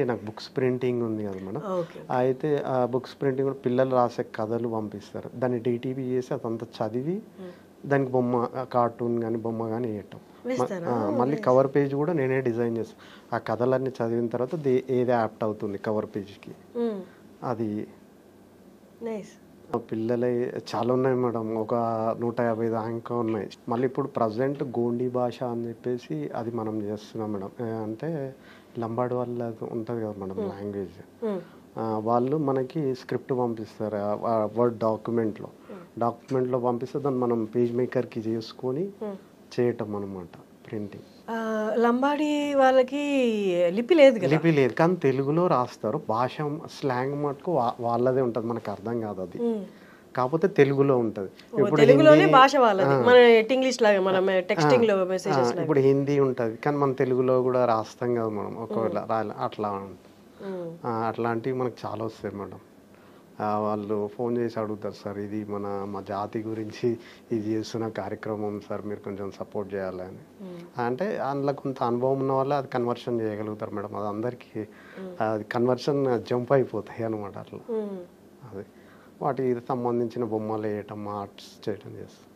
నాకు books printing ఉంది కదా మేడం. ఓకే. అయితే ఆ బుక్స్ ప్రింటింగ్ కూడా పిల్లలు రాసే కథలు పంపిస్తారు. దాన్ని డీటీపీ చేసి అదంతా చదివి దానికి బొమ్మ కార్టూన్ గానీ, బొమ్మ గానీ ఎయటం. వేస్తారా? మళ్ళీ నైస్. కవర్ పేజ్ కూడా నేనే డిజైన్ చేస్తాను. ఆ కథలన్నీ చదివిన తర్వాత ఏది యాప్ట్ అవుతుంది కవర్ పేజ్‌కి. అది నైస్. పిల్లలయి చాలా ఉన్నాయి మేడం. ఒక 150 దాకా ఉన్నాయి. మళ్ళీ ఇప్పుడు ప్రెజెంట్ గోండీ భాష అని చెప్పేసి అది మనం చేస్తున్నాం మేడం. అంటే లంబాడి వాళ్ళది ఉంటది కదా మేడం లాంగ్వేజ్. వాళ్ళు మనకి స్క్రిప్ట్ పంపిస్తారు. వర్డ్ డాక్యుమెంట్‌లో. డాక్యుమెంట్‌లో పంపిస్తే దాన్ని మనం పేజ్ మేకర్‌కి చేసుకొని చేయటం అనమాట ప్రింటింగ్. లంబాడి వాళ్ళకి లిపి లేదు కదా? లిపి లేదు. కానీ తెలుగులో రాస్తారు. భాష స్లాంగ్ మటుకు వాళ్ళదే ఉంటది. మనకు అర్థం కాదు అది. కాకపోతే తెలుగులో ఉంటది. ఇప్పుడు తెలుగులోనే హిందీ భాష వాళ్ళది. మన ఇంగ్లీష్ లాగా మనం టెక్స్టింగ్ లో మెసేజెస్ లాగా. ఇప్పుడు హిందీ ఉంటది. కానీ మన తెలుగులో కూడా రాస్తాం కదా మనం. ఒకవేళ అట్లా అట్లాంటివి మనకు చాలా వస్తాయి మేడం. వాళ్ళు ఫోన్ చేసి అడుగుతారు, సార్ ఇది మా జాతి గురించి ఇది చేస్తున్న కార్యక్రమం సార్, మీరు కొంచెం సపోర్ట్ చేయాలని. అంటే అందులో కొంత అనుభవం ఉన్న వాళ్ళు అది కన్వర్షన్ చేయగలుగుతారు మేడం. అది అందరికీ అది కన్వర్షన్ జంప్ అయిపోతాయి అనమాట అట్లా. అది వాటికి సంబంధించిన బొమ్మలు వేయటం, ఆర్ట్స్ చేయటం చేస్తాం.